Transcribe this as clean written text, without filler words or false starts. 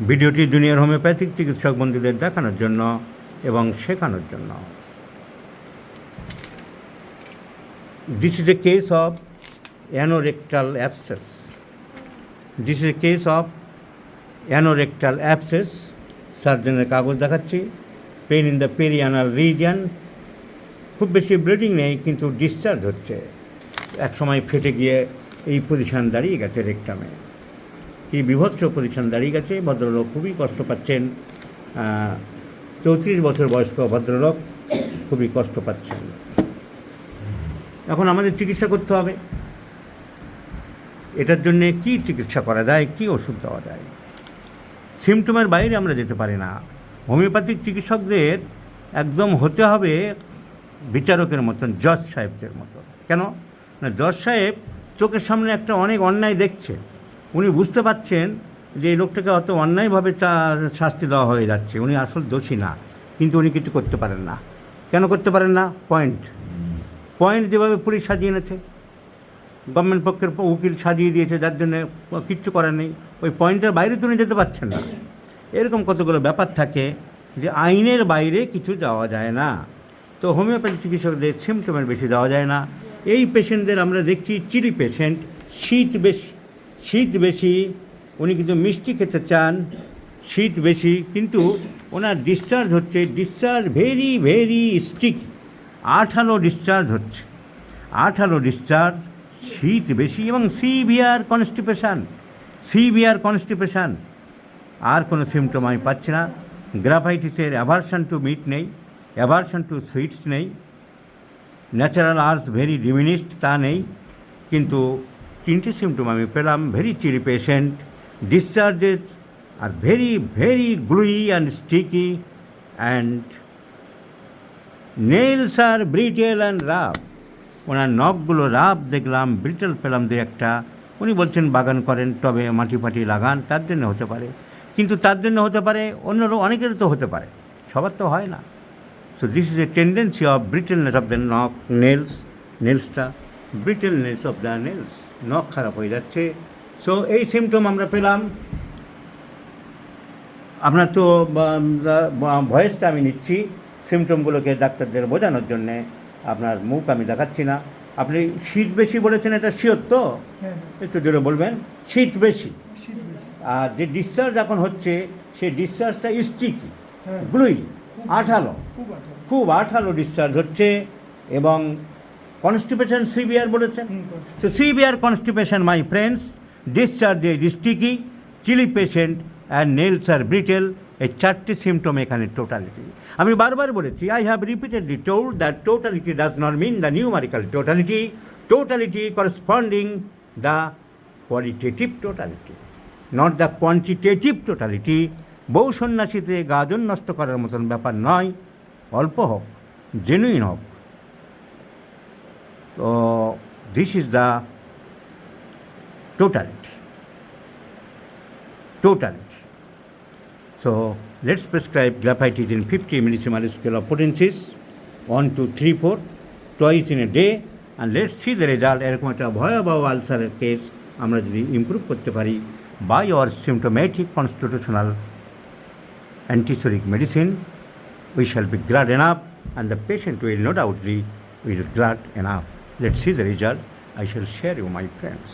ভিডিওটি junior homeopathic চিকিৎসক বন্ধুদের দেখানোর জন্য এবং শেখানোর জন্য। This is a case of anorectal abscess. This is a case of anorectal abscess. সার্জনের কাগজ দেখাচ্ছি। Pain in the perianal region, খুব বেশি ব্লিডিং নেই কিন্তু ডিসচার্জ হচ্ছে। এক সময় ফেটে গিয়ে এই পজিশান দাঁড়িয়ে গেছে রেকটামে, এই বিভৎস পজিশান দাঁড়িয়ে গেছে। ভদ্রলোক খুবই কষ্ট পাচ্ছেন, 34 বছর বয়স্ক ভদ্রলোক খুবই কষ্ট পাচ্ছেন। এখন আমাদের চিকিৎসা করতে হবে। এটার জন্যে কী চিকিৎসা করা যায়, কী ওষুধ দেওয়া যায়? সিমটমের বাইরে আমরা যেতে পারি না। হোমিওপ্যাথিক চিকিৎসকদের একদম হতে হবে বিচারকের মতন, জজ সাহেবদের মতন। কেন না, জজ সাহেব চোখের সামনে একটা অনেক অন্যায় দেখছে, উনি বুঝতে পারছেন যে এই লোকটাকে অত অন্যায়ভাবে শাস্তি দেওয়া হয়ে যাচ্ছে, উনি আসল দোষী না, কিন্তু উনি কিছু করতে পারেন না। কেন করতে পারেন না? পয়েন্ট যেভাবে পুলিশ সাজিয়ে এনেছে, গভর্নমেন্ট পক্ষের উকিল সাজিয়ে দিয়েছে, যার জন্য কিচ্ছু করার নেই। ওই পয়েন্টের বাইরে তো উনি যেতে পারছেন না। এরকম কতগুলো ব্যাপার থাকে যে আইনের বাইরে কিছু যাওয়া যায় না। তো হোমিওপ্যাথি চিকিৎসকদের সিমটমের বেশি যাওয়া যায় না। এই পেশেন্টদের আমরা দেখছি চিলি পেশেন্ট, শীত বেশি, উনি কিন্তু মিষ্টি খেতে চান, শীত বেশি, কিন্তু ওনার ডিসচার্জ হচ্ছে, ডিসচার্জ ভেরি ভেরি স্টিক, আঠালো ডিসচার্জ হচ্ছে, আঠালো ডিসচার্জ, শীত বেশি এবং সিভিয়ার কনস্টিপেশান। আর কোনো সিমটম আমি পাচ্ছি না। গ্রাফাইটিসের অ্যাভারশন টু মিট নেই, অ্যাভারশন টু সুইটস নেই, ন্যাচারাল আর্টস ভেরি ডিমিনিশড তা নেই, কিন্তু 3টে সিমটম আমি পেলাম। Very chilly patient, discharges are very very gluey and sticky, and nails are brittle and rough. ওনার নখগুলো রাফ দেখলাম, ব্রিটেল পেলাম দু একটা। উনি বলছেন বাগান করেন, টবে মাটি ফাটি লাগান, তার জন্য হতে পারে, কিন্তু তার জন্য হতে পারে অন্য অনেকেরও তো হতে পারে, সবার তো হয় না। So this is a tendency of brittleness of the নখ, নেলসটা ব্রিটেলনেস অফ দ্য নেলস, নখ খারাপ হয়ে যাচ্ছে। সো এই সিমটম আমরা পেলাম। আপনার তো ভয়েসটা আমি নিচ্ছি সিমটমগুলোকে ডাক্তারদের বোঝানোর জন্যে, আপনার মুখ আমি দেখাচ্ছি না। আপনি শীত বেশি বলেছেন, এটা শিওর তো? একটু জোরে বলবেন। শীত বেশি, আর যে ডিসচার্জ এখন হচ্ছে সেই ডিসচার্জটা স্টিকি, গ্লুই, আঠালো, খুব আঠালো ডিসচার্জ হচ্ছে, এবং কনস্টিপেশন সিভিয়ার বলেছেন। So severe constipation my friends, discharge is sticky, chilly patient and nails are brittle. এই 4টে সিমটম এখানে টোটালিটি। আমি বারবার বলেছি, I have repeatedly told that totality does not mean the numerical totality corresponding the qualitative totality, not the quantitative totality. বহু সন্ন্যাসীতে গাজন নষ্ট করার মতন ব্যাপার নয়, অল্প হোক, জেনুইন হোক। তো this is the totality. So let's prescribe graphite in 50 millisieverts scale of potencies, 1, 2, 3, 4, twice in a day, and let's see the result. এরকম একটা ভয়াবহ আলসারের কেস আমরা যদি ইমপ্রুভ করতে পারি by our symptomatic constitutional antisoric medicine, we shall be glad enough, and the patient will no doubtly will glad enough. Let's see the result. I shall share you, my friends.